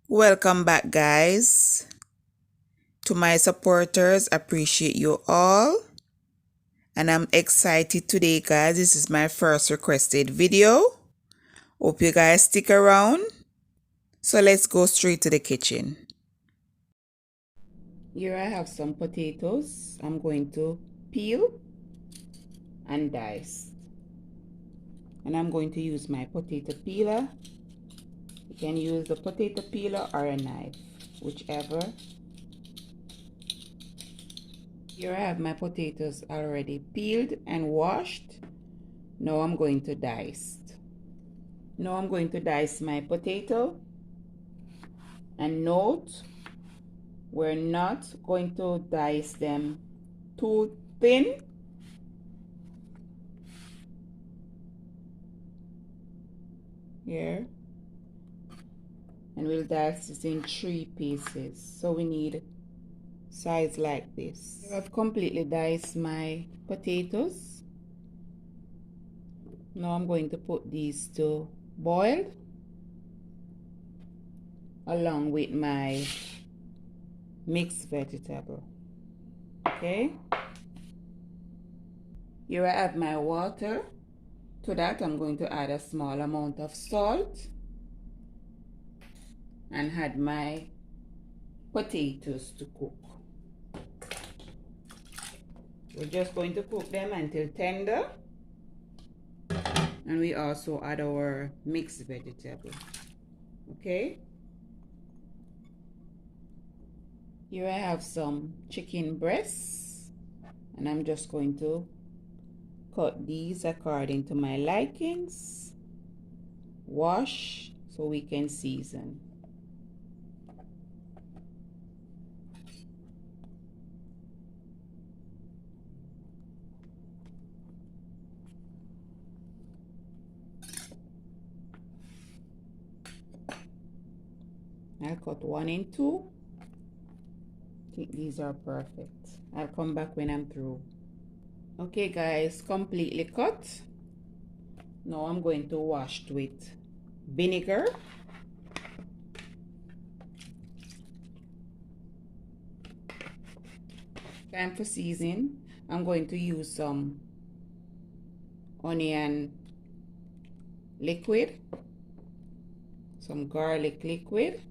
Welcome back, guys. To my supporters, appreciate you all. And I'm excited today, guys. This is my first requested video. Hope you guys stick around. So let's go straight to the kitchen. Here I have some potatoes. I'm going to peel and dice. And I'm going to use my potato peeler. You can use the potato peeler or a knife, whichever. Here I have my potatoes already peeled and washed. Now I'm going to dice. Now I'm going to dice my potato. And note, we're not going to dice them too thin. Here. And we'll dice this in 3 pieces. So we need size like this. I've completely diced my potatoes. Now I'm going to put these to boil along with my mixed vegetable. Okay. Here I have my water. To that I'm going to add a small amount of salt and add my potatoes to cook. We're just going to cook them until tender. And we also add our mixed vegetable. Okay. Here I have some chicken breasts. And I'm just going to cut these according to my likings. Wash so we can season. I'll cut 1 and 2. I think these are perfect. I'll come back when I'm through. Okay guys, completely cut. Now I'm going to wash it with vinegar. Time for seasoning. I'm going to use some onion liquid, some garlic liquid,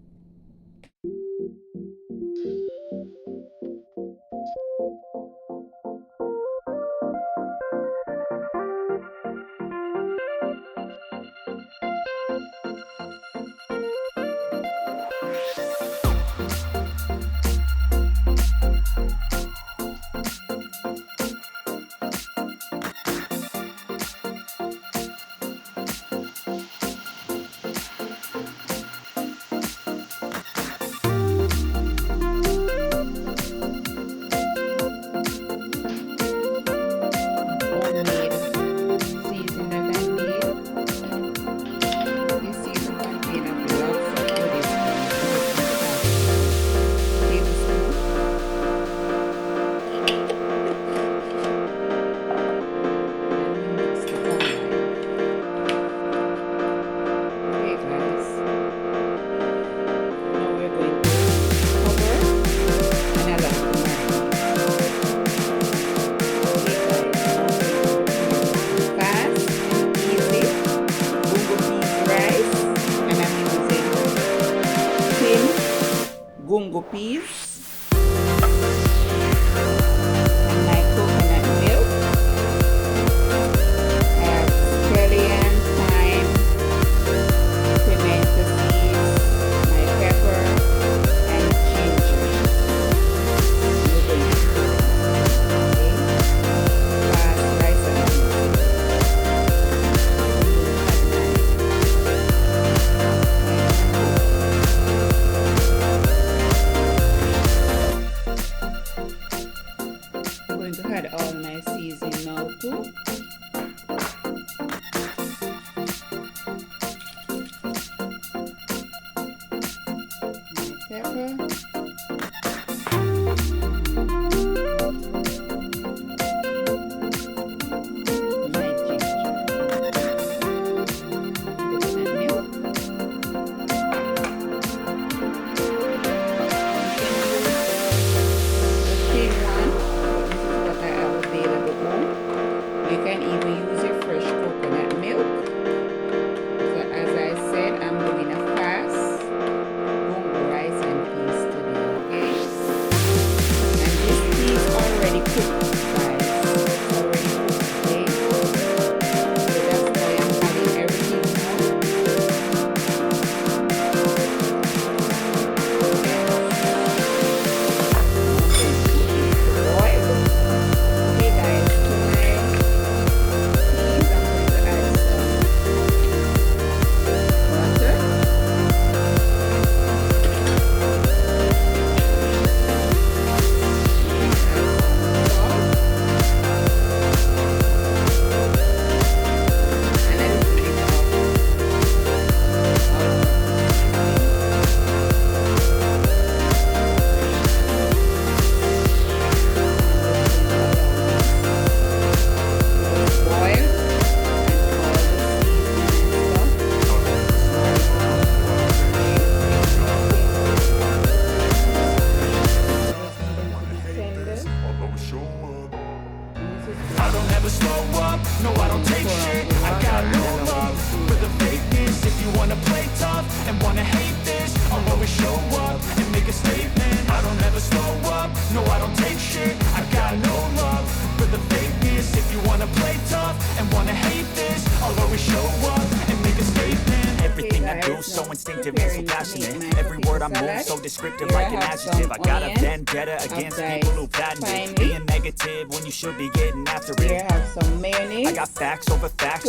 Gungo peas, and my coconut milk. I have scallion, thyme, pimento seeds, my pepper, and ginger. Rice and add all my seasoning now too. My pepper. My ginger. Coconut milk. distinctive and so passionate. Every word I move so descriptive like an adjective. I got a vendetta against people who patent being negative when you should be getting after it. Here I have some mayonnaise. I got facts over tracks,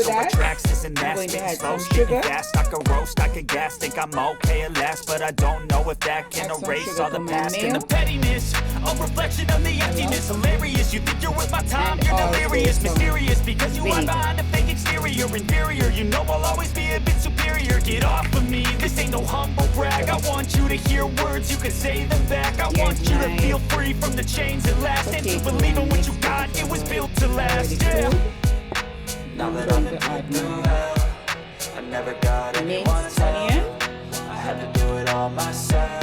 this and that. Spitting slow, spitting fast. I could roast, I could gas. Think I'm okay at last, but I don't know if that can erase all the past and the pettiness. A reflection of the emptiness. Hilarious, you think you're worth my time. You're delirious, mysterious, because you are behind a fake exterior. Inferior, you know I'll always be a bit superior. Get off of me, this ain't no humble brag. I want you to hear words, you can say them back. I want you to feel free from the chains at last, and to believe in what you got, it was built to last. Yeah. Now that I've been through hell, I never got anyone's help. I had to do it all myself.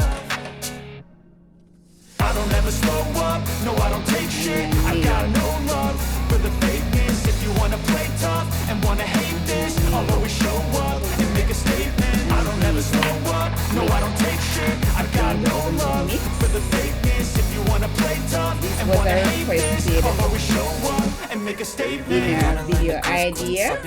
I don't ever slow up, no I don't take shit. I got no love for the fakeness. If you wanna play tough and wanna hate this, I'll always show up and make a statement. I don't ever slow up, no I don't take shit. I got no love for the fakeness. If you wanna play tough and wanna hate this, I'll always show up and make a statement. Video idea.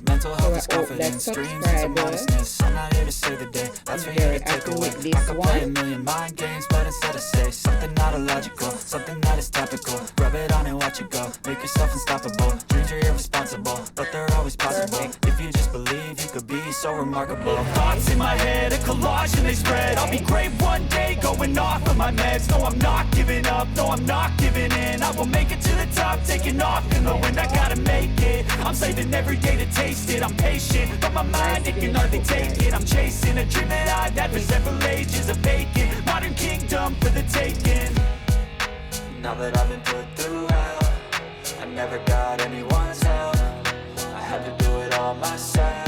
Mental health is confidence, dreams and modestness. I'm not here to save the day, that's for you to take away. I could play a million mind games, but instead I say something not illogical, something that is topical. Rub it on and watch it go, make yourself unstoppable. Dreams are irresponsible, but they're always possible. If you just believe, you could be so remarkable. Thoughts in my head, a collage and they spread. I'll be great one day, going off of my meds. No, I'm not giving up, no, I'm not giving in. I will make it to the top, taking off in the wind. I gotta make it, I'm saving every day to taste it. I'm patient, but my mind, it can hardly take it. I'm chasing a dream that I've had for several ages. A vacant, modern kingdom for the taking. Now that I've been put through hell, I never got anyone's help. I had to do it all myself.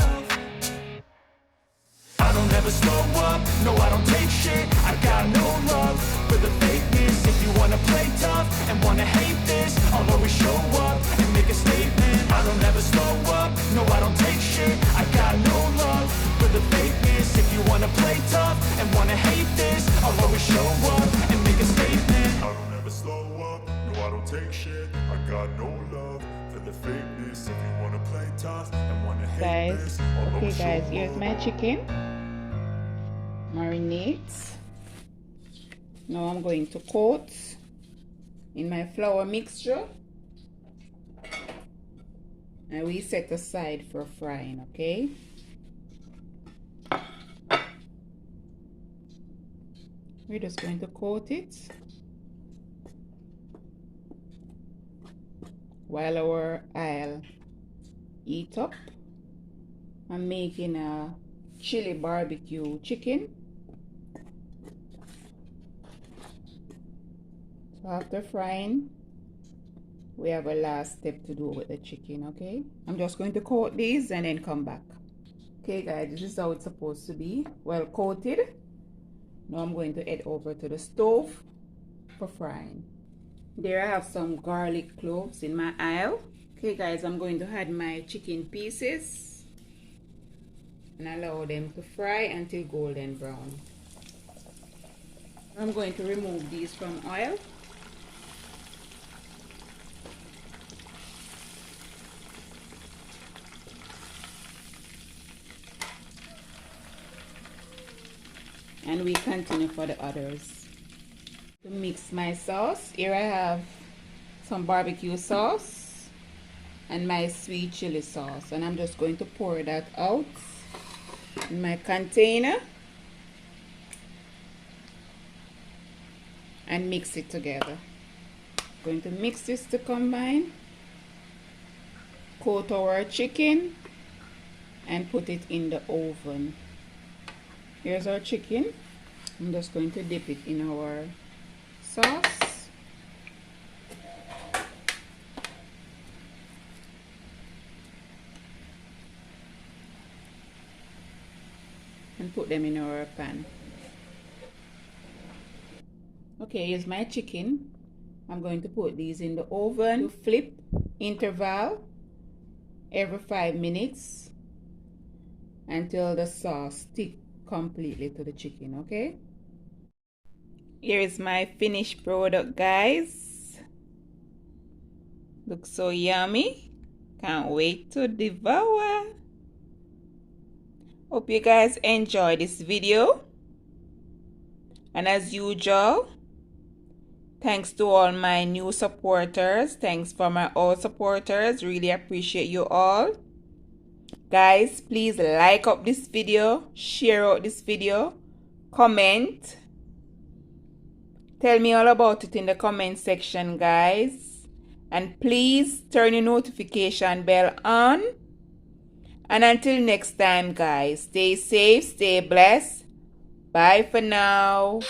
I don't ever slow up, no I don't take shit. I got no love for the fakeness. If you wanna play tough and wanna hate this, I'll always show up and make a statement. I don't ever slow up, no I don't take shit. I got no love for the fakeness. If you wanna play tough and wanna hate this, I'll always show up and make a statement. I don't ever slow up, no I don't take shit. I got no love for the fakeness. If you wanna play tough and wanna hate Guys, this, I'll okay always show guys, here's up. my chicken. Marinate. Now I'm going to coat in my flour mixture, and we set aside for frying. Okay, we're just going to coat it while our oil heat up. I'm making a chili barbecue chicken. So after frying, we have a last step to do with the chicken. Okay, I'm just going to coat these and then come back. Okay guys, this is how it's supposed to be, well coated. Now I'm going to head over to the stove for frying. There I have some garlic cloves in my oil. Okay guys, I'm going to add my chicken pieces and allow them to fry until golden brown. I'm going to remove these from oil. And we continue for the others. To mix my sauce, here I have some barbecue sauce and my sweet chili sauce, and I'm just going to pour that out in my container and mix it together. Going to mix this to combine, coat our chicken and put it in the oven. Here's our chicken. I'm just going to dip it in our sauce. And put them in our pan. Okay, here's my chicken. I'm going to put these in the oven to flip interval every 5 minutes until the sauce sticks completely to the chicken. Okay, here is my finished product, guys. Looks so yummy, can't wait to devour. Hope you guys enjoy this video. And as usual, thanks to all my new supporters. Thanks for my old supporters. Really appreciate you all. Guys, please like up this video, share out this video, comment. Tell me all about it in the comment section, guys. And please turn your notification bell on. And until next time, guys, stay safe, stay blessed. Bye for now.